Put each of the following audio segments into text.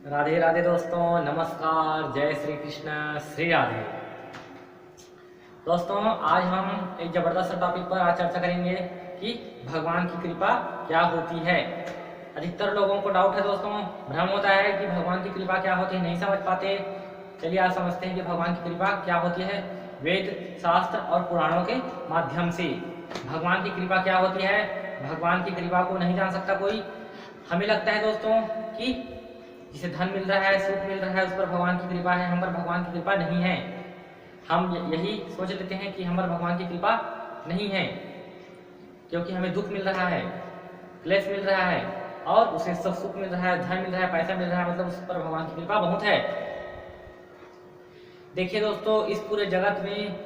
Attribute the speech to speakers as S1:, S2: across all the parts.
S1: राधे राधे दोस्तों, नमस्कार, जय श्री कृष्ण, श्री राधे। दोस्तों, आज हम एक जबरदस्त टॉपिक पर आज चर्चा करेंगे कि भगवान की कृपा क्या होती है। अधिकतर लोगों को डाउट है दोस्तों, भ्रम होता है कि भगवान की कृपा क्या होती है, नहीं समझ पाते। चलिए आज समझते हैं कि भगवान की कृपा क्या होती है। वेद, शास्त्र और पुराणों के माध्यम से भगवान की कृपा क्या होती है। भगवान की कृपा को नहीं जान सकता कोई। हमें लगता है दोस्तों कि जिसे धन मिल रहा है, सुख मिल रहा है, उस पर भगवान की कृपा है, हम पर भगवान की कृपा नहीं है। हम यही सोच लेते हैं कि हम पर भगवान की कृपा नहीं है, क्योंकि हमें दुख मिल रहा है, क्लेश मिल रहा है और उसे सब सुख मिल रहा है, धन मिल रहा है, पैसा मिल रहा है, मतलब उस पर भगवान की कृपा बहुत है। देखिए दोस्तों, इस पूरे जगत में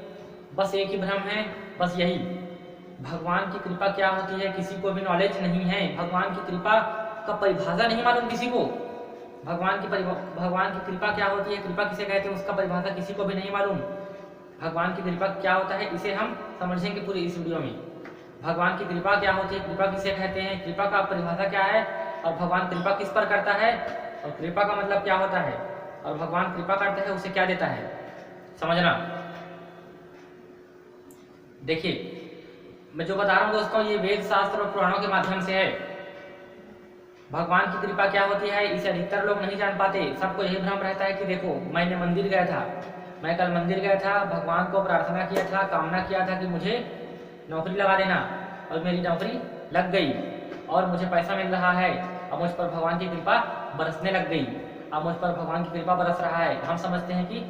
S1: बस एक ही भ्रम है, बस यही, भगवान की कृपा क्या होती है किसी को भी नॉलेज नहीं है। भगवान की कृपा का परिभाषा नहीं मालूम किसी को। भगवान की कृपा क्या होती है, कृपा किसे कहते हैं, उसका परिभाषा किसी को भी नहीं मालूम। भगवान की कृपा क्या होता है, इसे हम समझेंगे पूरी इस वीडियो में। भगवान की कृपा क्या होती है, कृपा किसे कहते हैं, कृपा का परिभाषा क्या है, और भगवान कृपा किस पर करता है, और कृपा का मतलब क्या होता है, और भगवान कृपा करता है उसे क्या देता है, समझना। देखिए, मैं जो बता रहा हूँ दोस्तों, ये वेद, शास्त्र और पुराणों के माध्यम से है। भगवान की कृपा क्या होती है इसे अधिकतर लोग नहीं जान पाते। सबको यही भ्रम रहता है कि देखो, मैंने मंदिर गया था, मैं कल मंदिर गया था, भगवान को प्रार्थना किया था, कामना किया था कि मुझे नौकरी लगा देना, और मेरी नौकरी लग गई और मुझे पैसा मिल रहा है। अब मुझ पर भगवान की कृपा बरसने लग गई, अब मुझ पर भगवान की कृपा बरस रहा है। हम समझते हैं कि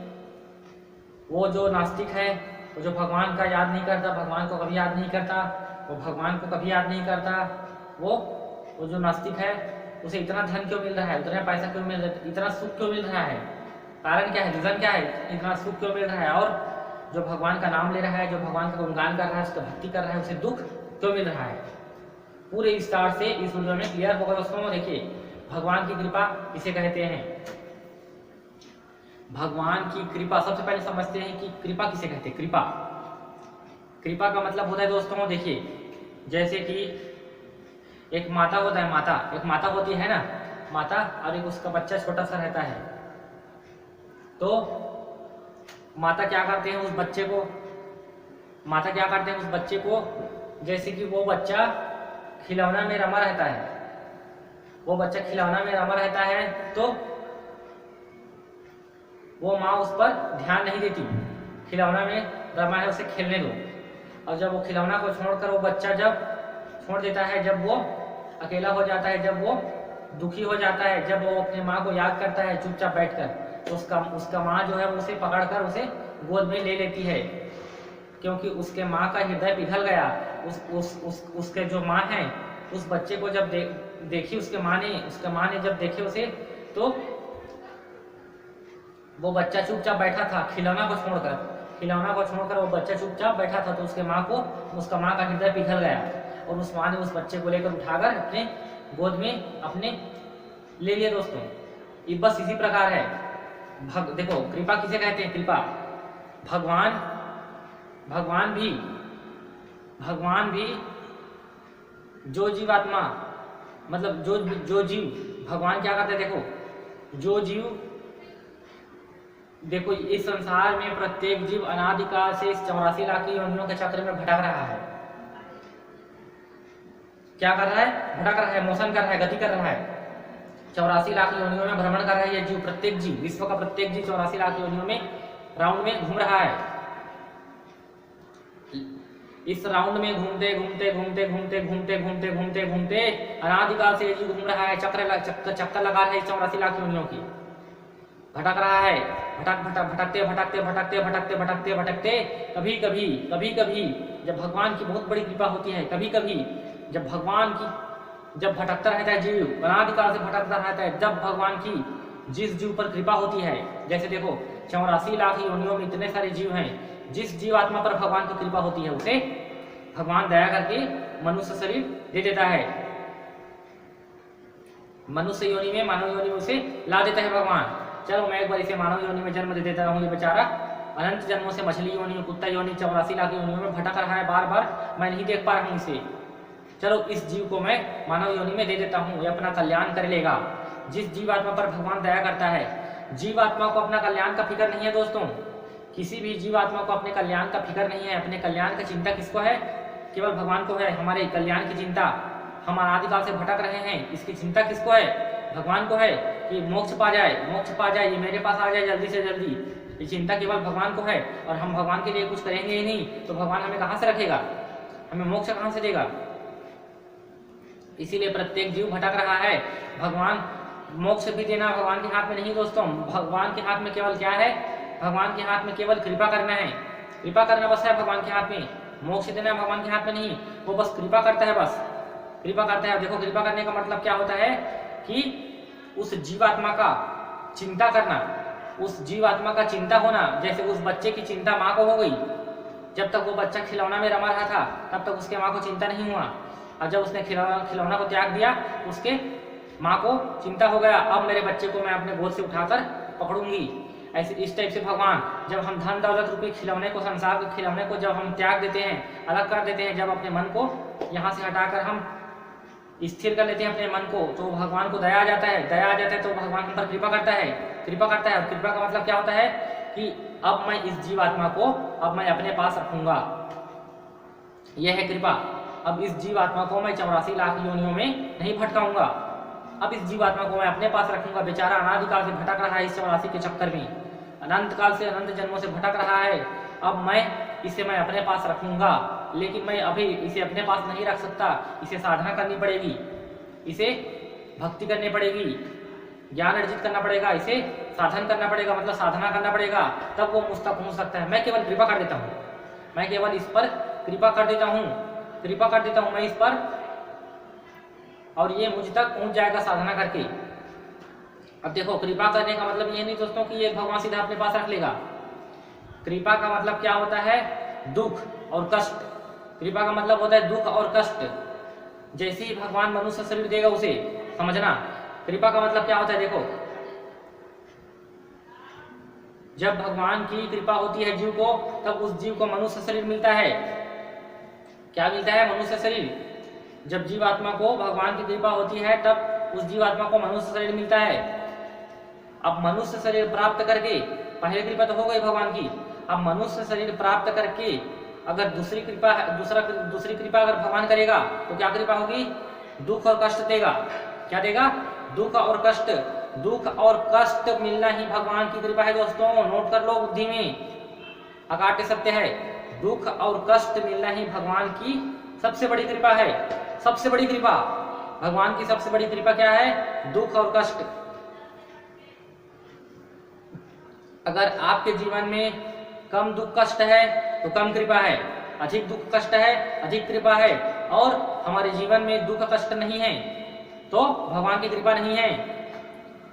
S1: वो जो नास्तिक है, वो जो भगवान का याद नहीं करता, भगवान को कभी याद नहीं करता, वो भगवान को कभी याद नहीं करता, वो जो नास्तिक है उसे इतना धन क्यों मिल रहा है, उतना पैसा क्यों मिल रहा है, इतना सुख क्यों मिल रहा है, कारण क्या है, रीजन क्या है, इतना सुख क्यों मिल रहा है। और जो भगवान का नाम ले रहा है, जो भगवान का गुणगान कर रहा है, उसका भक्ति कर रहा है, उसे दुख क्यों मिल रहा है। पूरे विस्तार से इस वीडियो में क्लियर होगा दोस्तों। देखिए, भगवान की कृपा किसे कहते हैं। भगवान की कृपा, सबसे पहले समझते हैं कि कृपा किसे कहते हैं। कृपा का मतलब होता है दोस्तों, देखिए, जैसे कि एक माता होता है, एक माता होती है ना, माता, और एक उसका बच्चा छोटा सा रहता है। तो माता क्या करते हैं उस बच्चे को, जैसे कि वो बच्चा खिलौना में रमा रहता है, तो वो माँ उस पर ध्यान नहीं देती, खिलौना में रमा है, उसे खेलने दो। और जब वो खिलौना को छोड़कर वो बच्चा जब छोड़ देता है, जब वो अकेला हो जाता है, जब वो दुखी हो जाता है, जब वो अपने माँ को याद करता है चुपचाप बैठकर, तो उसका माँ जो है उसे पकड़कर उसे गोद में ले लेती है, क्योंकि उसके माँ का हृदय पिघल गया। उसके जो माँ है, उस बच्चे को जब देखी उसके माँ ने जब देखे उसे, तो वो बच्चा चुपचाप बैठा था, खिलौना को छोड़कर वो बच्चा चुपचाप बैठा था, तो उसका माँ का हृदय पिघल गया, और उस माँ ने उस बच्चे को लेकर उठाकर अपने गोद में अपने ले लिया दोस्तों। ये बस इसी प्रकार है। देखो, कृपा किसे कहते हैं, कृपा भगवान भी जो जीवात्मा, मतलब जो जीव, भगवान क्या करते हैं, देखो, जो जीव, देखो, इस संसार में प्रत्येक जीव अनादिकाल से इस 84 लाख की योनियों के चक्र में भटक रहा है। क्या कर रहा है, भटक रहा है, मोशन कर रहा है, गति कर रहा है, 84 लाख योनियों में भ्रमण कर रहा है ये जीव, प्रत्येक जीव, विश्व का प्रत्येक जीव 84 लाख योनियों में राउंड में घूम रहा है। इस राउंड में घूमते अनादिकाल से ये जीव घूम रहा है, चक्कर लगा रहा है 84 लाख योनियों की, भटक रहा है, भटकते कभी जब भगवान की बहुत बड़ी कृपा होती है, कभी जब भटकता रहता है जीव, अनादिकाल से भटकता रहता है, जब भगवान की जिस जीव पर कृपा होती है, जैसे देखो 84 लाख योनियों में इतने सारे जीव हैं, जिस जीवात्मा पर भगवान की कृपा होती है उसे भगवान दया करके मनुष्य शरीर दे देता है, मनुष्य योनि में, मानव योनि में उसे ला देता है भगवान। चलो, मैं एक बार इसे मानव योनि में जन्म दे देता हूँ। ये बेचारा अनंत जन्मों से मछली योनि, कुत्ता योनि, 84 लाख योनियों में भटक रहा है, बार बार मैं नहीं देख पा रहा हूँ इसे। चलो, इस जीव को मैं मानव योनि में दे देता हूँ, ये अपना कल्याण कर लेगा। जिस जीवात्मा पर भगवान दया करता है। जीवात्मा को अपना कल्याण का फिक्र नहीं है दोस्तों, किसी भी जीवात्मा को अपने कल्याण का फिक्र नहीं है। अपने कल्याण की चिंता किसको है? केवल भगवान को है। हमारे कल्याण की चिंता, हम अनादिकाल से भटक रहे हैं, इसकी चिंता किसको है? भगवान को है कि मोक्ष पा जाए, मोक्ष पा जाए, ये मेरे पास आ जाए जल्दी से जल्दी। ये चिंता केवल भगवान को है। और हम भगवान के लिए कुछ करेंगे ही नहीं तो भगवान हमें कहाँ से रखेगा, हमें मोक्ष कहाँ से देगा? इसीलिए प्रत्येक जीव भटक रहा है। भगवान मोक्ष भी देना भगवान के हाथ में नहीं दोस्तों, भगवान के हाथ में केवल क्या है? भगवान के हाथ में केवल कृपा करना है। कृपा करना बस है भगवान के हाथ में, मोक्ष देना भगवान के हाथ में नहीं। वो बस कृपा करता है, बस कृपा करता है। देखो कृपा करने का मतलब क्या होता है कि उस जीवात्मा का चिंता करना, उस जीवात्मा का चिंता होना। जैसे उस बच्चे की चिंता माँ को हो गई, जब तक वो बच्चा खिलौना में रमा रहा था तब तक उसके माँ को चिंता नहीं हुआ, और जब उसने खिलौना को त्याग दिया उसके माँ को चिंता हो गया, अब मेरे बच्चे को मैं अपने गोद से उठाकर पकड़ूंगी। ऐसे इस टाइप से भगवान, जब हम धन दौलत रूपी खिलौने को, संसार के खिलौने को जब हम त्याग देते हैं, अलग कर देते हैं, जब अपने मन को यहाँ से हटाकर हम स्थिर कर लेते हैं अपने मन को, तो भगवान को दया आ जाता है। दया आ जाता है तो भगवान हम पर कृपा करता है, कृपा करता है। और कृपा का मतलब क्या होता है कि अब मैं इस जीवात्मा को अब मैं अपने पास रखूंगा, यह है कृपा। अब इस जीवात्मा को मैं 84 लाख योनियों में नहीं भटकाऊंगा, अब इस जीवात्मा को मैं अपने पास रखूंगा। बेचारा अनादिकाल से भटक रहा है इस 84 के चक्कर में, अनंत काल से अनंत जन्मों से भटक रहा है। अब इसे मैं अपने पास रखूंगा, लेकिन मैं अभी इसे अपने पास नहीं रख सकता, इसे साधना करनी पड़ेगी, इसे भक्ति करनी पड़ेगी, ज्ञान अर्जित करना पड़ेगा, इसे साधन करना पड़ेगा, मतलब साधना करना पड़ेगा, तब वो मुझ तक पहुंच सकता है। मैं केवल कृपा कर देता हूँ, मैं केवल इस पर कृपा कर देता हूँ, कृपा कर देता हूँ मैं इस पर, और ये मुझ तक पहुंच जाएगा साधना करके। अब देखो कृपा करने का मतलब ये नहीं दोस्तों कि ये भगवान सीधा अपने पास रख लेगा। कृपा का मतलब क्या होता है? दुख और कष्ट। कृपा का मतलब होता है दुख और कष्ट। जैसे ही भगवान मनुष्य शरीर देगा उसे समझना, कृपा का मतलब क्या होता है। देखो जब भगवान की कृपा होती है जीव को, तब उस जीव को मनुष्य शरीर मिलता है। क्या मिलता है? मनुष्य शरीर। जब जीवात्मा को भगवान की कृपा होती है तब उस जीवात्मा को मनुष्य शरीर मिलता है। अब मनुष्य शरीर प्राप्त करके, पहले कृपा तो हो गई भगवान की, अब मनुष्य शरीर प्राप्त करके अगर दूसरी कृपा अगर भगवान करेगा तो क्या कृपा होगी? दुख और कष्ट देगा। क्या देगा? दुख और कष्ट। दुख और कष्ट मिलना ही भगवान की कृपा है दोस्तों, नोट कर लो बुद्धि में, अकाट्य सत्य है। दुख और कष्ट मिलना ही भगवान की सबसे बड़ी कृपा है। सबसे बड़ी कृपा, भगवान की सबसे बड़ी कृपा क्या है? दुख और कष्ट। अगर आपके जीवन में कम दुख कष्ट है तो कम कृपा है, अधिक दुख कष्ट है अधिक कृपा है, और हमारे जीवन में दुख कष्ट नहीं है तो भगवान की कृपा नहीं है।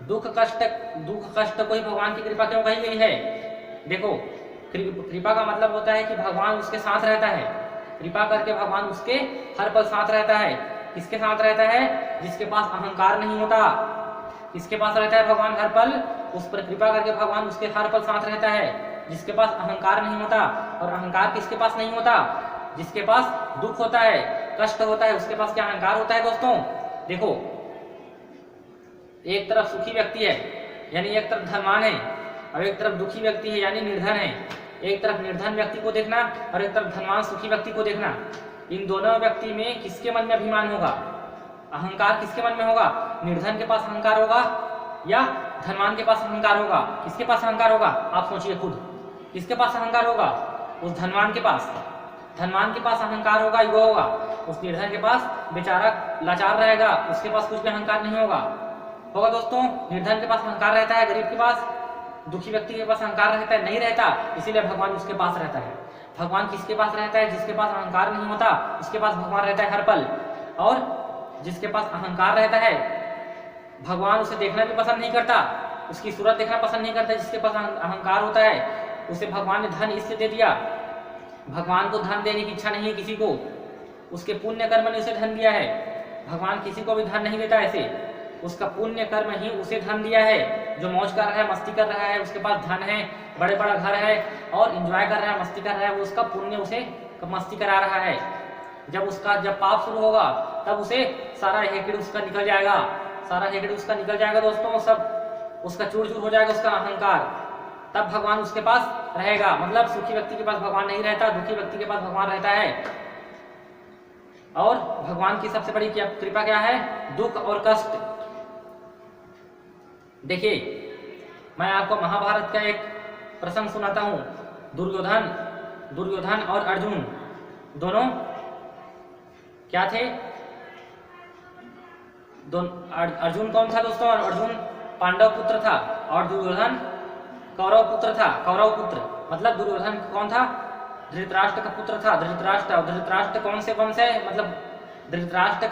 S1: दुख कष्ट को ही भगवान की कृपा क्यों कही गई है? देखो कृपा का मतलब होता है कि भगवान उसके साथ रहता है। कृपा करके भगवान उसके हर पल साथ रहता है। किसके साथ रहता है? जिसके पास अहंकार नहीं होता। किसके पास रहता है भगवान हर पल? उस पर कृपा करके भगवान उसके हर पल साथ रहता है जिसके पास अहंकार नहीं होता। और अहंकार किसके पास नहीं होता? जिसके पास दुख होता है, कष्ट होता है, उसके पास क्या अहंकार होता है दोस्तों? देखो एक तरफ सुखी व्यक्ति है यानी एक तरफ धनवान है, और एक तरफ दुखी व्यक्ति है यानी निर्धन है। एक तरफ निर्धन व्यक्ति को देखना और एक तरफ धनवान सुखी व्यक्ति को देखना। इन दोनों व्यक्ति में किसके मन में अभिमान होगा? अहंकार किसके मन में होगा? निर्धन के पास अहंकार होगा या धनवान के पास अहंकार होगा? किसके पास अहंकार होगा? आप सोचिए खुद, किसके पास अहंकार होगा? उस धनवान के पास। धनवान के पास अहंकार होगा, ईगो होगा। उस निर्धन के पास बेचारा लाचार रहेगा, उसके पास कुछ भी अहंकार नहीं होगा दोस्तों। निर्धन के पास अहंकार रहता है, गरीब के पास, दुखी व्यक्ति के पास अहंकार रहता है? नहीं रहता। इसीलिए भगवान उसके पास रहता है। भगवान किसके पास रहता है? जिसके पास अहंकार नहीं होता, उसके पास भगवान रहता है हर पल। और जिसके पास अहंकार रहता है भगवान उसे देखना भी पसंद नहीं करता, उसकी सूरत देखना पसंद नहीं करता। जिसके पास अहंकार होता है उसे भगवान ने धन इसलिए दे दिया, भगवान को धन देने की इच्छा नहीं है किसी को, उसके पुण्य कर्म ने उसे धन दिया है। भगवान किसी को भी धन नहीं देता ऐसे, उसका पुण्य कर्म ही उसे धन दिया है। जो मौज कर रहा है, मस्ती कर रहा है, उसके पास धन है, बड़े बड़ा घर है और एंजॉय कर रहा है, मस्ती कर रहा है, वो उसका पुण्य उसे मस्ती करा रहा है। जब पाप शुरू होगा तब उसे सारा हेकड़ उसका निकल जाएगा, सारा हेगड़े उसका निकल जाएगा दोस्तों, सब उसका चूर चूर हो जाएगा उसका अहंकार, तब भगवान उसके पास रहेगा। मतलब सुखी व्यक्ति के पास भगवान नहीं रहता, दुखी व्यक्ति के पास भगवान रहता है। और भगवान की सबसे बड़ी कृपा क्या है? दुख और कष्ट। देखिए, मैं आपको महाभारत का एक प्रसंग सुनाता हूं। दुर्योधन और अर्जुन दोनों क्या थे? अर्जुन कौन था दोस्तों? अर्जुन पांडव पुत्र था और दुर्योधन कौरव पुत्र था। कौरव पुत्र मतलब दुर्योधन कौन था? धृतराष्ट्र का पुत्र था। धृतराष्ट्र कौन से वंश है? मतलब धृतराष्ट्र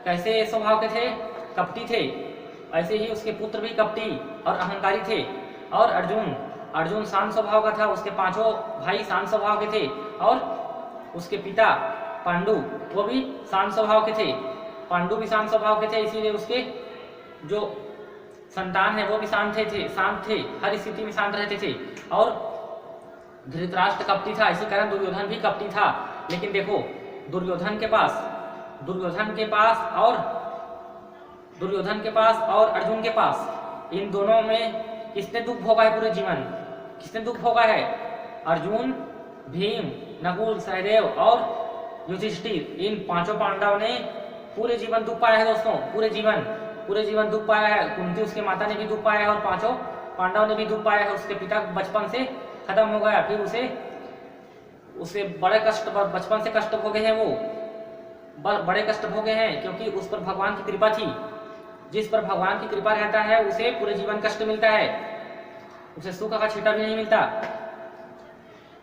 S1: कैसे स्वभाव के थे? कपटी थे। ऐसे ही उसके पुत्र भी कपटी और अहंकारी थे। और अर्जुन शांत स्वभाव का था। उसके पांचों भाई शांत स्वभाव के थे और उसके पिता पांडु वो भी शांत स्वभाव के थे। पांडु भी शांत स्वभाव के थे, इसीलिए उसके जो संतान है वो भी शांत थे, हर स्थिति में शांत रहते थे। और धृतराष्ट्र कपटी था, इसी कारण दुर्योधन भी कपटी था। लेकिन देखो, दुर्योधन के पास और अर्जुन के पास, इन दोनों में किसने दुख भोगा है? पूरे जीवन किसने दुख भोगा है? अर्जुन, भीम, नकुल, सहदेव और युधिष्ठिर, इन पांचों पांडव ने पूरे जीवन दुख पाया है दोस्तों। पूरे जीवन दुख पाया है। कुंती उसके माता ने भी दुख पाया है और पांचों पांडव ने भी दुख पाया है। उसके पिता बचपन से खत्म हो गया, फिर उसे बड़े कष्ट, बचपन से कष्ट भोगे हैं, वो बड़े कष्ट भोगे हैं, क्योंकि उस पर भगवान की कृपा थी। जिस पर भगवान की कृपा रहता है उसे पूरे जीवन कष्ट मिलता है, उसे सुख का छींटा भी नहीं मिलता।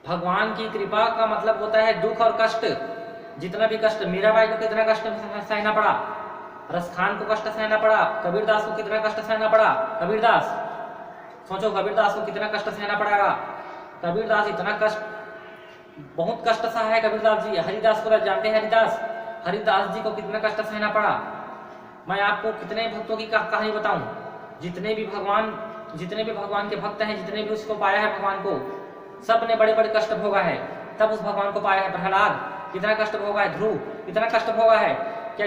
S1: भगवान की कृपा का मतलब होता है दुख और कष्ट। जितना भी कष्ट, मीराबाई को कितना कष्ट सहना पड़ा, रसखान को कष्ट सहना पड़ा, कबीरदास को कितना कष्ट सहना पड़ा। कबीरदास, सोचो कबीरदास को कितना कष्ट सहना पड़ेगा। कबीरदास इतना कष्ट, बहुत कष्ट सहा है कबीरदास जी। हरिदास को जानते हैं? हरिदास जी को कितना कष्ट सहना पड़ा। मैं आपको कितने भक्तों की कहानी बताऊं, जितने भी भगवान के भक्त हैं, जितने भी उसको पाया है भगवान को, सब ने बड़े बड़े कष्ट भोगा है, तब उस भगवान को पाया है। प्रहलाद कितना कष्ट भोगा है, ध्रुव कितना कष्ट भोगा है। क्या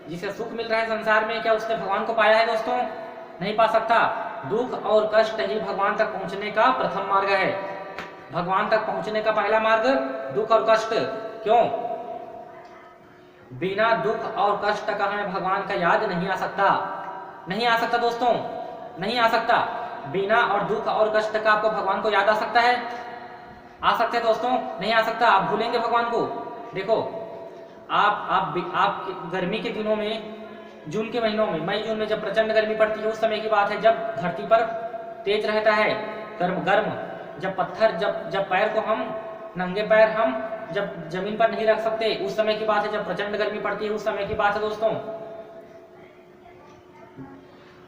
S1: जिसे सुख मिल रहा है संसार में, क्या उसने भगवान को पाया है दोस्तों? नहीं पा सकता। दुख और कष्ट ही भगवान तक पहुंचने का प्रथम मार्ग है। भगवान तक पहुंचने का पहला मार्ग दुख और कष्ट। क्यों? बिना दुख और कष्ट का हमें भगवान का याद नहीं आ सकता दोस्तों, नहीं आ सकता। बिना और दुख और कष्ट का आपको भगवान को याद आ सकता है? आ सकते दोस्तों? नहीं आ सकता। आप भूलेंगे भगवान को। देखो, आप गर्मी के दिनों में, जून के महीनों में, मई जून में जब प्रचंड गर्मी पड़ती है, उस समय की बात है जब धरती पर तेज रहता है, गर्म, जब पैर को हम, नंगे पैर हम जब जमीन पर नहीं रख सकते, उस समय की बात है जब प्रचंड गर्मी पड़ती है, उस समय की बात है दोस्तों।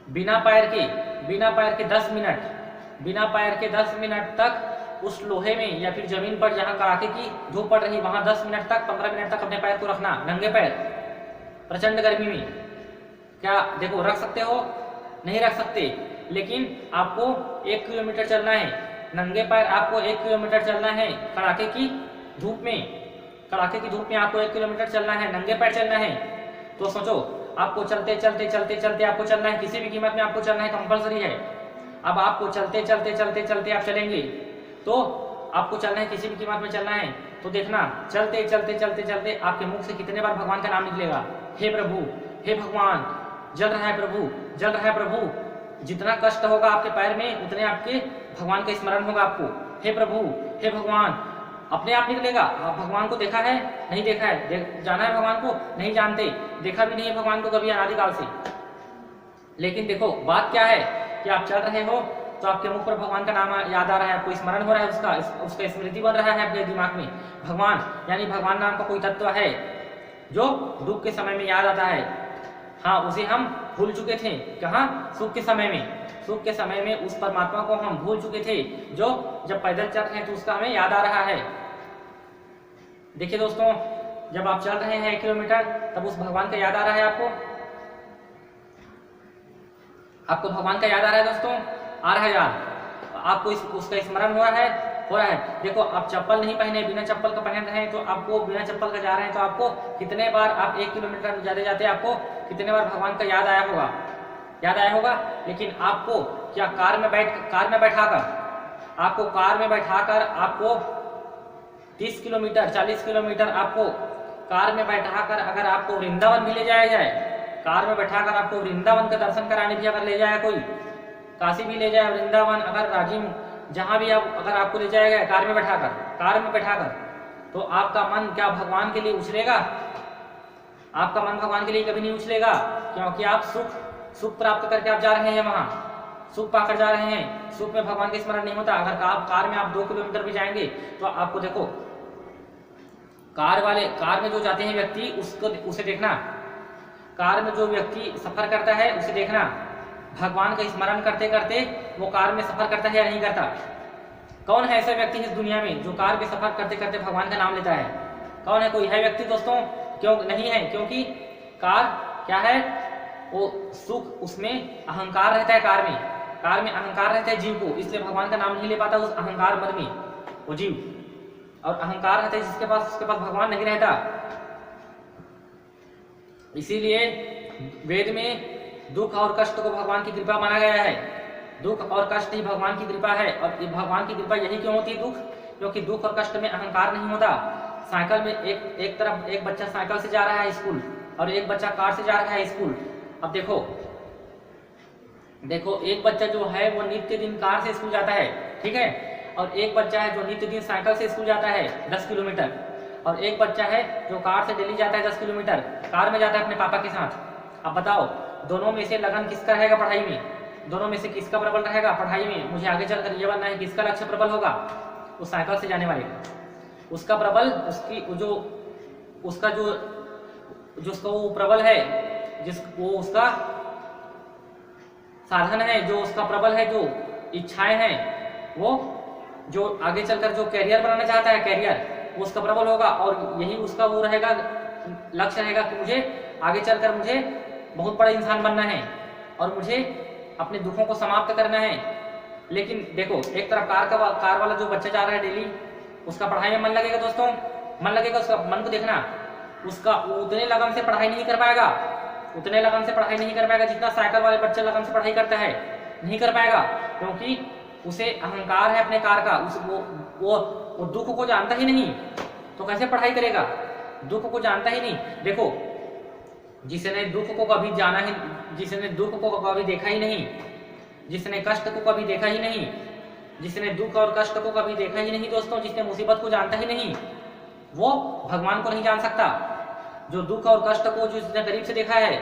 S1: बिना पैर के 10 मिनट तक उस लोहे में या फिर जमीन पर जहां कड़ाके की धूप पड़ रही, वहां 10 मिनट तक, 15 मिनट तक अपने पैर को रखना, नंगे पैर, प्रचंड गर्मी में। क्या देखो, रख सकते हो? नहीं रख सकते। लेकिन आपको 1 किलोमीटर चलना है, नंगे पैर आपको 1 किलोमीटर चलना है। कड़ाके की धूप में आपको 1 किलोमीटर चलना है, नंगे पैर चलना है। तो सोचो, आपको चलते आपको चलना है, किसी भी कीमत में आपको चलना है, कंपल्सरी है। अब आपको चलते आप चलेंगे तो आपको चलना है, किसी भी कीमत में चलना है। तो देखना, चलते आपके मुख से कितने बार भगवान का नाम निकलेगा। हे प्रभु, हे भगवान, जल रहा है प्रभु। जितना कष्ट होगा आपके पैर में, उतने आपके भगवान का स्मरण होगा आपको। हे प्रभु, हे भगवान, अपने आप निकलेगा। आप भगवान को देखा है? नहीं देखा है। जाना है भगवान को? नहीं जानते, देखा भी नहीं है भगवान को कभी अनादिकाल से। लेकिन देखो, बात क्या है कि आप चल रहे हो तो आपके मुख पर भगवान का नाम याद आ रहा है, आपको स्मरण हो रहा है, उसका स्मृति बन रहा है आपके दिमाग में। भगवान, यानी भगवान नाम का कोई तत्व है जो दुख के समय में याद आता है। हाँ, उसे हम भूल चुके थे। कहाँ? सुख के समय में उस परमात्मा को हम भूल चुके थे, जो जब पैदल चल रहे हैं तो उसका हमें याद आ रहा है। देखिए दोस्तों, जब आप चल रहे हैं 1 किलोमीटर, तब उस भगवान का याद आ रहा है आपको भगवान का याद आ रहा है दोस्तों, आ रहा है याद। आपको उसका स्मरण हो रहा है, हो रहा है। देखो आप चप्पल नहीं पहने, बिना चप्पल का पहन रहे हैं, तो आपको बिना चप्पल का जा रहे हैं, तो आपको कितने बार आप 1 किलोमीटर जाते जाते आपको कितने बार भगवान का याद आया होगा। लेकिन आपको क्या कार में बैठाकर आपको 30 किलोमीटर 40 किलोमीटर आपको कार में बैठाकर अगर आपको वृंदावन भी ले जाया जाए, कार में बैठाकर आपको वृंदावन का दर्शन कराने भी अगर ले जाए कोई, काशी भी ले जाए, वृंदावन, अगर राजीव, जहां भी आप अगर आपको ले जाएगा कार में बैठाकर, तो आपका मन क्या भगवान के लिए उछलेगा? आपका मन भगवान के लिए कभी नहीं उछलेगा, क्योंकि आप सुख प्राप्त करके आप जा रहे हैं, वहां सुख पाकर जा रहे हैं। सुख में भगवान का स्मरण नहीं होता। अगर आप कार में आप 2 किलोमीटर भी जाएंगे तो आपको देखो, कार में जो जाते हैं व्यक्ति, उसे देखना, कार में जो व्यक्ति सफर करता है उसे देखना, भगवान का स्मरण करते करते वो कार में सफर करता है या नहीं करता। कौन है ऐसा व्यक्ति इस दुनिया में जो कार में सफर करते करते भगवान का नाम लेता है? कौन है? कोई है व्यक्ति दोस्तों? क्यों नहीं है? क्योंकि कार क्या है, वो सुख, उसमें अहंकार रहता है। कार में अहंकार रहता है जीव को, इसलिए भगवान का नाम नहीं ले पाता उस अहंकार मन में वो जीव। और अहंकार रहता है जिसके पास, उसके पास भगवान नहीं रहता। इसीलिए वेद में दुख और कष्ट को भगवान की कृपा माना गया है। दुख और कष्ट ही भगवान की कृपा है। और भगवान की कृपा यही क्यों होती है? दुख, क्योंकि दुख और कष्ट में अहंकार नहीं होता। साइकिल में एक तरफ एक बच्चा साइकिल से जा रहा है स्कूल और एक बच्चा कार से जा रहा है स्कूल। अब देखो एक बच्चा जो है वो नित्य दिन कार से स्कूल जाता है, ठीक है, और एक बच्चा है जो नित्य दिन साइकिल से स्कूल जाता है 10 किलोमीटर, और एक बच्चा है जो कार से डेली जाता है 10 किलोमीटर, कार में जाता है अपने पापा के साथ। अब बताओ दोनों में से लगन किसका रहेगा पढ़ाई में? दोनों में से किसका प्रबल रहेगा पढ़ाई में? मुझे आगे चलकर ये बनना है, किसका लक्ष्य प्रबल होगा? उस साइकिल से जाने वाले का। उसका प्रबल, उसका वो प्रबल है, वो उसका साधन है, जो उसका प्रबल है, जो इच्छाएं हैं, वो जो आगे चलकर जो कैरियर बनाना चाहता है, कैरियर, वो उसका प्रबल होगा। और यही उसका वो रहेगा, लक्ष्य रहेगा कि मुझे आगे चलकर मुझे बहुत बड़ा इंसान बनना है और मुझे अपने दुखों को समाप्त करना है। लेकिन देखो एक तरफ कार वाला जो बच्चा जा रहा है डेली, उसका पढ़ाई में मन लगेगा दोस्तों? मन लगेगा? उसका मन को देखना, उसका उतने लगन से पढ़ाई नहीं कर पाएगा जितना साइकिल वाले बच्चे लगन से पढ़ाई करता है, नहीं कर पाएगा, क्योंकि उसे अहंकार है अपने कार का। वो दुख को जानता ही नहीं, तो कैसे पढ़ाई करेगा? दुख को जानता ही नहीं। देखो जिसने दुख को कभी जाना ही, जिसने दुख को कभी देखा ही नहीं, जिसने कष्ट को कभी देखा ही नहीं, जिसने दुख और कष्ट को कभी देखा ही नहीं दोस्तों, जिसने मुसीबत को जानता ही नहीं, वो भगवान को नहीं जान सकता। जो दुख और कष्ट को जिसने करीब से देखा है,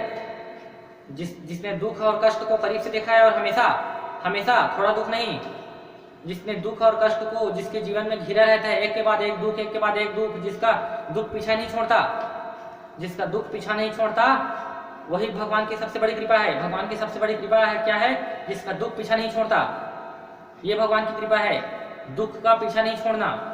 S1: जिसने दुख और कष्ट को करीब से देखा है, और हमेशा थोड़ा दुख नहीं, जिसने दुख और कष्ट को, जिसके जीवन में घिरा रहता है एक के बाद एक दुख, एक के बाद एक दुख, जिसका दुख पीछा नहीं छोड़ता, वही भगवान की सबसे बड़ी कृपा है। भगवान की सबसे बड़ी कृपा है क्या है? जिसका दुख पीछा नहीं छोड़ता, ये भगवान की कृपा है, दुख का पीछा नहीं छोड़ना।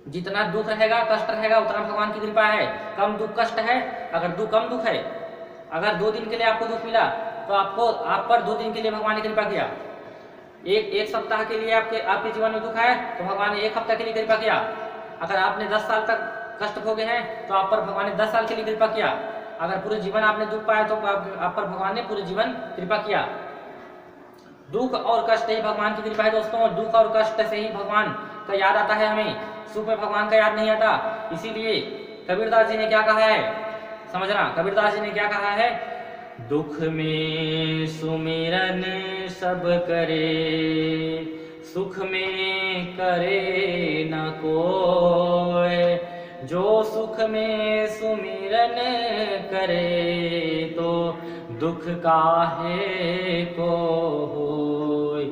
S1: जितना दुख रहेगा, कष्ट रहेगा, उतना भगवान की कृपा है। कम दुख कष्ट है, अगर कम दुख है, अगर 2 दिन के लिए आपको दुख मिला तो आप पर 2 दिन के लिए भगवान ने कृपा किया। एक सप्ताह के लिए आपके जीवन में दुख है तो भगवान ने 1 हफ्ता के लिए कृपा किया। अगर आपने 10 साल तक कष्ट भोगे हैं तो आप पर भगवान ने 10 साल के लिए कृपा किया। अगर पूरे जीवन आपने दुख पाया तो आप पर भगवान ने पूरे जीवन कृपा किया। दुख और कष्ट ही भगवान की कृपा है दोस्तों। दुख और कष्ट से ही भगवान का याद आता है हमें, सुख में भगवान का याद नहीं आता। इसीलिए कबीरदास जी ने क्या कहा है, समझना, कबीरदास जी ने क्या कहा है? दुख में सुमिरन सब करे, सुख में करे न कोय। जो सुख में सुमिरन करे तो दुख काहे को होय।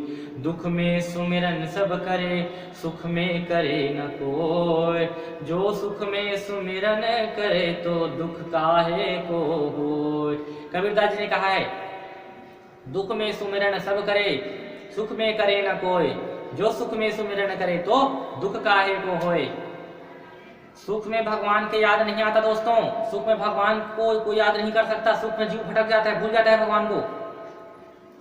S1: दुख में सुमिरन सब करे, सुख में करे न कोय। जो सुख में सुमिरन करे तो दुख काहे को होय। कबीरदास जी ने कहा है दुख में सुमिरन सब करे, सुख में करे न कोय। जो सुख में सुमिरन करे तो दुख काहे को होय। सुख में भगवान के याद नहीं आता दोस्तों, सुख में भगवान को कोई याद नहीं कर सकता। सुख में जीव भटक जाता है, भूल जाता है भगवान को।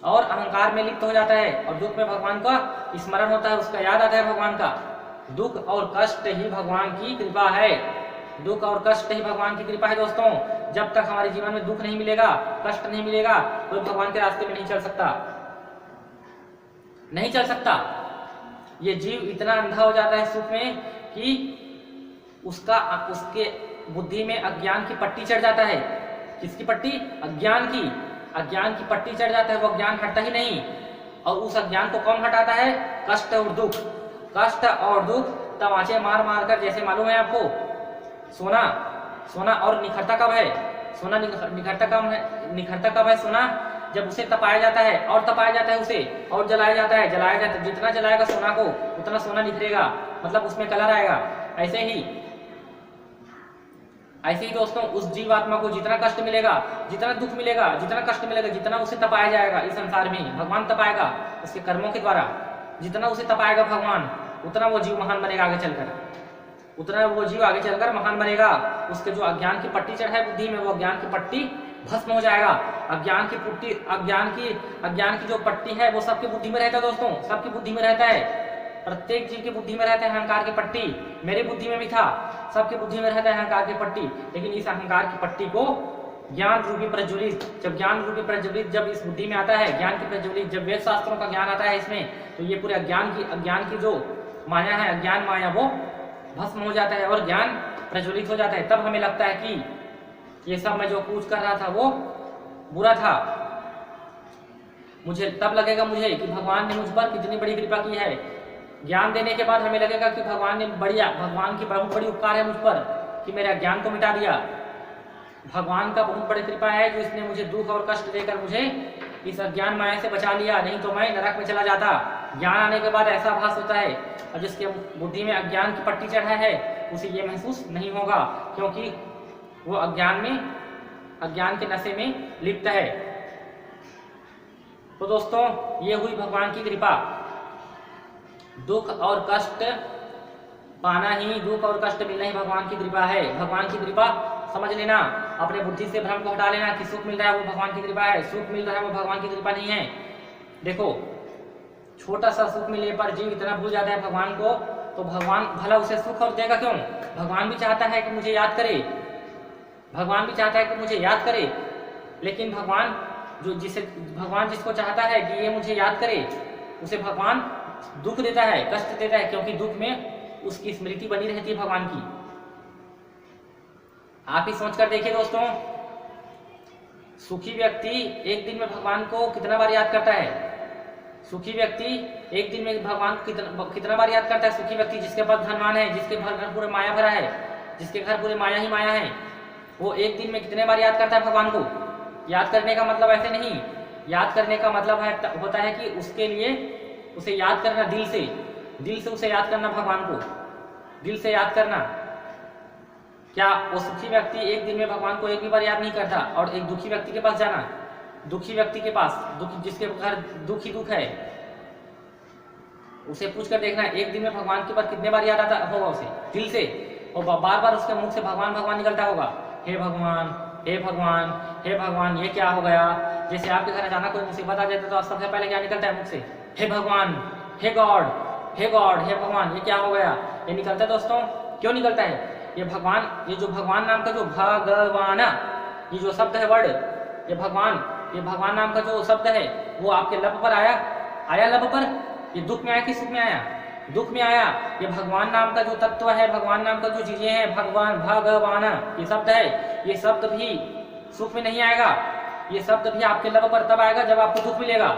S1: और अहंकार में लिप्त हो जाता है, और दुख में भगवान का स्मरण होता है, उसका याद आता है भगवान का। दुख और कष्ट ही भगवान की कृपा है, दुख और कष्ट ही भगवान की कृपा है दोस्तों। जब तक हमारे जीवन में दुख नहीं मिलेगा, कष्ट नहीं मिलेगा, तो भगवान के रास्ते में नहीं चल सकता, नहीं चल सकता। ये जीव इतना अंधा हो जाता है सुख में कि उसके बुद्धि में अज्ञान की पट्टी चढ़ जाता है। किसकी पट्टी? अज्ञान की। अज्ञान की पट्टी चढ़ जाता है, वो अज्ञान हटता ही नहीं। और उस अज्ञान को कौन हटाता है? कष्ट और दुख। कष्ट और दुख तमाचे मार मार कर, जैसे मालूम है आपको, सोना और निखरता कब है? सोना निखरता कब है? सोना जब उसे तपाया जाता है, और तपाया जाता है उसे, और जलाया जाता है। जितना जलाएगा सोना को, उतना सोना निखरेगा, मतलब उसमें कलर आएगा। ऐसे ही दोस्तों, उस जीवात्मा को जितना कष्ट मिलेगा, जितना दुख मिलेगा, जितना कष्ट मिलेगा, जितना उसे तपाया जाएगा इस संसार में, भगवान तपाएगा उसके कर्मों के द्वारा। जितना उसे तपाएगा भगवान, उतना वो जीव महान बनेगा आगे चलकर, महान बनेगा। उसके जो अज्ञान की पट्टी चढ़ा है बुद्धि में, वो अज्ञान की पट्टी भस्म हो जाएगा। अज्ञान की जो पट्टी है वो सबकी बुद्धि में रहता है दोस्तों, सबकी बुद्धि में रहता है। प्रत्येक जीव की बुद्धि में रहता है अहंकार की पट्टी। मेरी बुद्धि में भी था, सबकी बुद्धि में रहता है अहंकार की पट्टी। लेकिन इस अहंकार की पट्टी को ज्ञान रूपी प्रज्वलित, जब इस बुद्धि में आता है, ज्ञान की प्रज्वलित, जब वेद शास्त्रों का ज्ञान आता है इसमें, तो ये पूरे अज्ञान की जो माया है, अज्ञान माया, वो भस्म हो जाता है और ज्ञान प्रज्वलित हो जाता है। तब हमें लगता है कि ये सब मैं जो कुछ कर रहा था वो बुरा था। तब लगेगा मुझे कि भगवान ने मुझ पर कितनी बड़ी कृपा की है। ज्ञान देने के बाद हमें लगेगा कि भगवान की बहुत बड़ी उपकार है मुझ पर कि मेरे अज्ञान को मिटा दिया। भगवान का बहुत बड़ी कृपा है जो इसने मुझे दुख और कष्ट देकर मुझे इस अज्ञान माया से बचा लिया, नहीं तो मैं नरक में चला जाता। ज्ञान आने के बाद ऐसा आभास होता है, और जिसके बुद्धि में अज्ञान की पट्टी चढ़ा है उसे ये महसूस नहीं होगा, क्योंकि वो अज्ञान के नशे में लिप्त है। तो दोस्तों, ये हुई भगवान की कृपा। दुख और कष्ट पाना ही, दुख और कष्ट मिलना ही भगवान की कृपा है। भगवान की कृपा समझ लेना, अपने बुद्धि से भ्रम को हटा लेना कि सुख मिल रहा है वो भगवान की कृपा है, सुख मिल रहा है वो भगवान की कृपा नहीं है। देखो, छोटा सा सुख मिलने पर जीव इतना भूल जाता है भगवान को, तो भगवान भला उसे सुख और देगा क्यों? भगवान भी चाहता है कि मुझे याद करे, लेकिन भगवान जिसको चाहता है कि ये मुझे याद करे, उसे भगवान दुख देता है, कष्ट देता है, क्योंकि दुख में उसकी स्मृति बनी रहती है भगवान की। आप ही सोचकर देखिए दोस्तों, सुखी व्यक्ति एक दिन में भगवान को कितना बार याद करता है? सुखी व्यक्ति एक दिन में भगवान को कितना बार याद करता है? सुखी व्यक्ति जिसके पास धनवान है, जिसके घर पूरे माया भरा है, जिसके घर पूरे माया ही माया है, वो एक दिन में कितने बार याद करता है भगवान को? याद करने का मतलब ऐसे नहीं, याद करने का मतलब होता है कि उसके लिए उसे याद करना, दिल से उसे याद करना, भगवान को दिल से याद करना। क्या वो सुखी व्यक्ति एक दिन में भगवान को एक भी बार याद नहीं करता? और एक दुखी व्यक्ति के पास जाना, दुखी व्यक्ति के पास, जिसके घर दुख ही दुख है, उसे पूछ कर देखना एक दिन में भगवान के पास कितने बार याद आता होगा उसे दिल से, और बार बार उसके मुख से भगवान भगवान निकलता होगा। हे भगवान, हे भगवान, हे भगवान, ये क्या हो गया? जैसे आपके घर अचानक कोई मुसीबत आ जाती है तो सबसे पहले क्या निकलता है मुख से? हे भगवान, हे गॉड, हे गॉड, हे भगवान, ये क्या हो गया? ये निकलता है दोस्तों। क्यों निकलता है? ये जो भगवान नाम का जो भगवान, ये जो शब्द है, वर्ड, ये भगवान नाम का जो शब्द है, वो आपके लब पर आया लब पर। ये दुख में आया कि सुख में आया? दुख में आया। ये भगवान नाम का जो तत्व है, भगवान नाम का जो चीजें हैं, भगवान ये शब्द है, ये शब्द भी सुख में नहीं आएगा। ये शब्द भी आपके लब पर तब आएगा जब आपको दुख मिलेगा।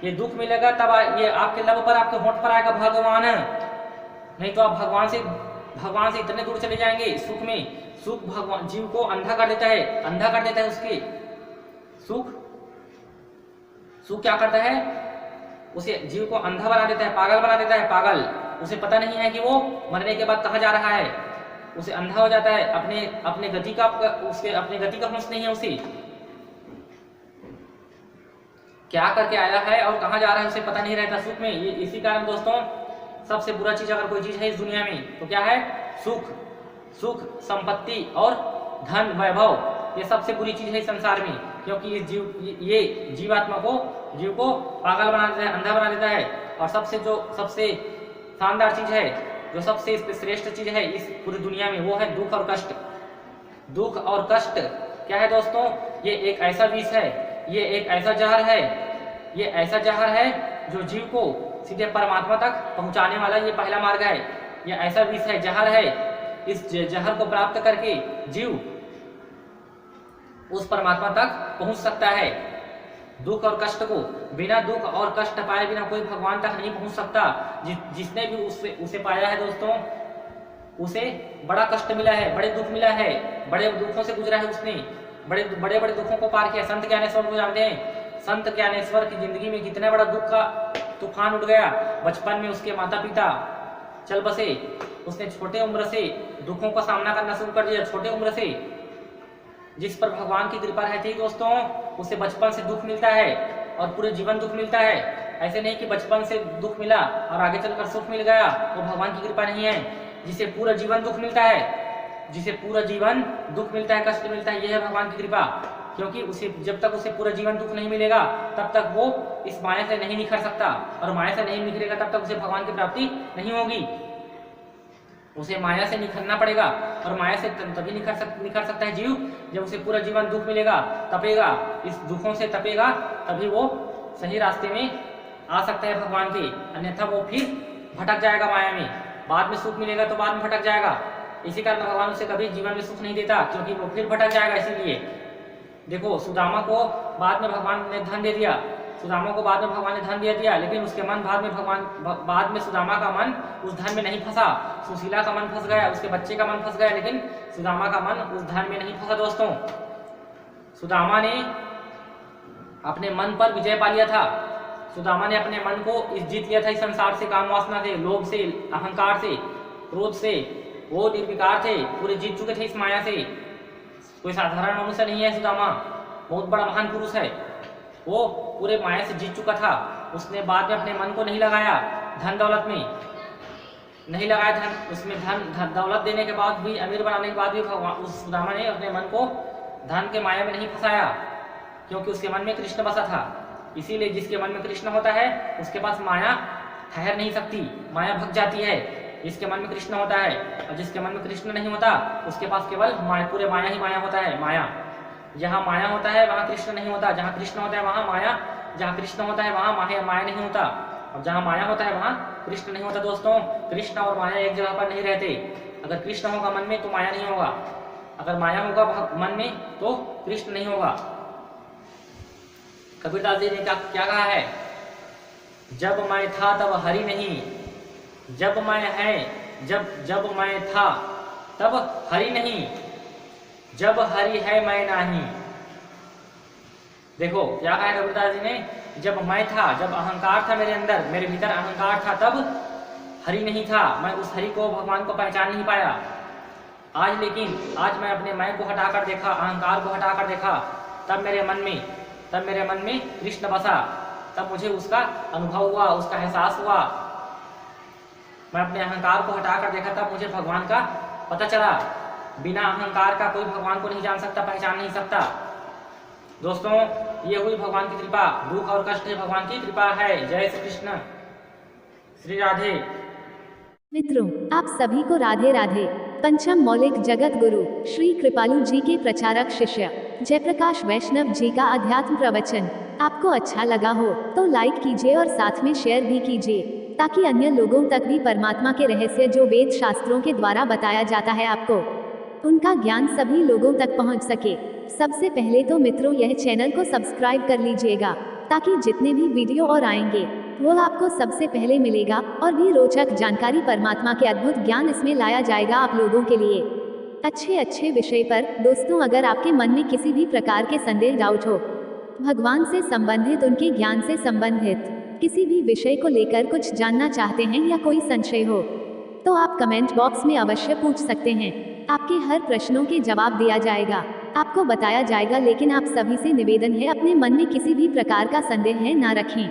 S1: ये दुख मिलेगा तब ये आपके लब पर, आपके होंठ पर आएगा भगवान। नहीं तो आप भगवान से इतने दूर चले जाएंगे सुख में। सुख भगवान जीव को अंधा कर देता है, उसके सुख क्या करता है? उसे जीव को अंधा बना देता है, पागल बना देता है, पागल। उसे पता नहीं है कि वो मरने के बाद कहाँ जा रहा है, उसे अंधा हो जाता है। अपने गति का होश नहीं है उसे, क्या करके आया है और कहाँ जा रहा है उसे पता नहीं रहता सुख में। ये इसी कारण दोस्तों, सबसे बुरा चीज अगर कोई चीज है इस दुनिया में तो क्या है? सुख, संपत्ति और धन, वैभव, ये सबसे बुरी चीज है इस संसार में। क्योंकि इस ये जीवात्मा को जीव को पागल बना देता है, अंधा बना देता है। और सबसे शानदार चीज है, जो सबसे श्रेष्ठ चीज है इस पूरी दुनिया में, वो है दुख और कष्ट। दुख और कष्ट क्या है दोस्तों? ये एक ऐसा विष है, ये एक ऐसा जहर है, ये ऐसा जहर है जो जीव को सीधे परमात्मा तक पहुंचाने वाला ये पहला मार्ग है। ये ऐसा विष है, जहर है। इस जहर को प्राप्त करके जीव उस परमात्मा तक पहुंच सकता है। दुख और कष्ट को, बिना दुख और कष्ट पाए बिना कोई भगवान तक नहीं पहुंच सकता। जिसने भी उसे पाया है दोस्तों, उसे बड़ा कष्ट मिला है, बड़े दुख मिला है, बड़े दुखों से गुजरा है उसने, बड़े बड़े दुखों को पार किया। संत ज्ञानेश्वर को जानते हैं, संत ज्ञानेश्वर की जिंदगी में कितने बड़ा दुख का तूफान उठ गया। बचपन में उसके माता पिता चल बसे, उसने छोटे उम्र से दुखों का सामना करना शुरू कर दिया। छोटे उम्र से जिस पर भगवान की कृपा रहती है दोस्तों, उसे बचपन से दुख मिलता है और पूरे जीवन दुख मिलता है। ऐसे नहीं कि बचपन से दुख मिला और आगे चलकर सुख मिल गया, वो भगवान की कृपा नहीं है। जिसे पूरा जीवन दुख मिलता है, जिसे पूरा जीवन दुख मिलता है, कष्ट मिलता है, यह है भगवान की कृपा। क्योंकि उसे जब तक उसे पूरा जीवन दुख नहीं मिलेगा तब तक वो इस माया से नहीं निखर सकता, और माया से नहीं निखरेगा तब तक उसे भगवान की प्राप्ति नहीं होगी। उसे माया से निखरना पड़ेगा, और माया से तभी निखर सकता है जीव जब उसे पूरा जीवन दुख मिलेगा, तपेगा, इस दुखों से तपेगा, तभी वो सही रास्ते में आ सकता है भगवान के। अन्यथा वो फिर भटक जाएगा माया में। बाद में सुख मिलेगा तो बाद में भटक जाएगा। इसी कारण भगवान उसे कभी जीवन में सुख नहीं देता, क्योंकि वो फिर भटक जाएगा। इसीलिए देखो, सुदामा को बाद में भगवान ने धन दे दिया, सुदामा को बाद में भगवान ने धन दे दिया, लेकिन उसके मन बाद में सुदामा का मन उस धन में नहीं फंसा। सुशीला का मन फंस गया, उसके बच्चे का मन फंस गया, लेकिन सुदामा का मन उस धन में नहीं फंसा। दोस्तों, सुदामा ने अपने मन पर विजय पा लिया था। सुदामा ने अपने मन को जीत लिया था इस संसार से, काम वासना से, लोभ से, अहंकार से, क्रोध से। वो निर्विकार थे, पूरे जीत चुके थे इस माया से। कोई साधारण मनुष्य नहीं है सुदामा, बहुत बड़ा महान पुरुष है। वो पूरे माया से जीत चुका था। उसने बाद में अपने मन को नहीं लगाया धन दौलत में, नहीं लगाया धन, उसमें धन दौलत देने के बाद भी, अमीर बनाने के बाद भी भगवान उस सुदामा ने अपने मन को धन के माया में नहीं फंसाया, क्योंकि उसके मन में कृष्ण बसा था। इसीलिए जिसके मन में कृष्ण होता है उसके पास माया ठहर नहीं सकती, माया भग जाती है। जिसके मन में कृष्ण होता है, और जिसके मन में कृष्ण नहीं होता उसके पास केवल पूरे माया ही माया होता है। माया, जहाँ माया होता है वहाँ कृष्ण नहीं होता, जहाँ कृष्ण होता है वहाँ माया, जहाँ कृष्ण होता है वहाँ माया नहीं होता, और जहाँ माया होता है वहाँ कृष्ण नहीं होता। दोस्तों, कृष्ण और माया एक जगह पर नहीं रहते। अगर कृष्ण होगा मन में तो माया नहीं होगा, अगर माया होगा मन में तो कृष्ण नहीं होगा। कबीरदास जी ने क्या कहा है? जब मैं था तब हरि नहीं, जब मैं है जब मैं था तब हरि नहीं, जब हरि है मैं नहीं। देखो क्या कहा है कबीरदास जी ने? जब मैं था, जब अहंकार था मेरे अंदर, मेरे भीतर अहंकार था, तब हरि नहीं था, मैं उस हरि को, भगवान को पहचान नहीं पाया। आज मैं अपने मैं को हटाकर देखा, अहंकार को हटाकर देखा, तब मेरे मन में कृष्ण बसा, तब मुझे उसका अनुभव हुआ, उसका एहसास हुआ। मैं अपने अहंकार को हटाकर देखा, तब मुझे भगवान का पता चला। बिना अहंकार का कोई भगवान को नहीं जान सकता, पहचान नहीं सकता। दोस्तों, ये हुई भगवान की कृपा। दुख और कष्ट है भगवान की कृपा है। जय श्री कृष्ण, श्री राधे।
S2: मित्रों, आप सभी को राधे राधे। पंचम मौलिक जगत गुरु श्री कृपालु जी के प्रचारक शिष्य जयप्रकाश वैष्णव जी का अध्यात्म प्रवचन आपको अच्छा लगा हो तो लाइक कीजिए और साथ में शेयर भी कीजिए, ताकि अन्य लोगों तक भी परमात्मा के रहस्य जो वेद शास्त्रों के द्वारा बताया जाता है आपको, उनका ज्ञान सभी लोगों तक पहुंच सके। सबसे पहले तो मित्रों, यह चैनल को सब्सक्राइब कर लीजिएगा, ताकि जितने भी वीडियो और आएंगे वो आपको सबसे पहले मिलेगा। और भी रोचक जानकारी, परमात्मा के अद्भुत ज्ञान इसमें लाया जाएगा आप लोगों के लिए, अच्छे विषय पर। दोस्तों, अगर आपके मन में किसी भी प्रकार के संदेह, डाउट हो, भगवान से संबंधित, उनके ज्ञान से संबंधित किसी भी विषय को लेकर कुछ जानना चाहते हैं या कोई संशय हो, तो आप कमेंट बॉक्स में अवश्य पूछ सकते हैं। आपके हर प्रश्नों के जवाब दिया जाएगा, आपको बताया जाएगा। लेकिन आप सभी से निवेदन है, अपने मन में किसी भी प्रकार का संदेह है ना रखें,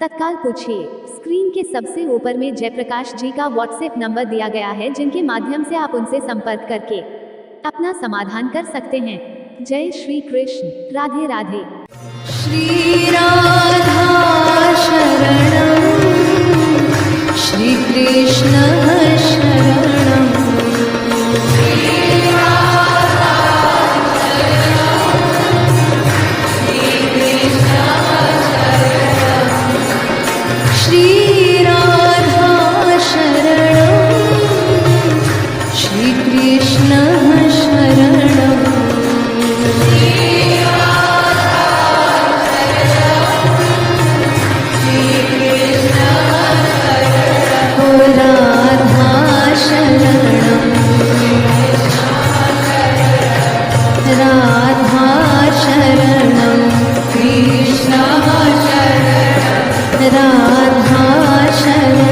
S2: तत्काल पूछिए। स्क्रीन के सबसे ऊपर में जयप्रकाश जी का व्हाट्सएप नंबर दिया गया है, जिनके माध्यम से आप उनसे संपर्क करके अपना समाधान कर सकते हैं। जय श्री कृष्ण। राधे राधे।
S3: श्रीराधा शरणं श्रीकृष्ण शरणं श्रीराधा शरणं श्रीकृष्ण शरणं राधा शरणं राधा शरणं कृष्ण शरणं राधा शरणं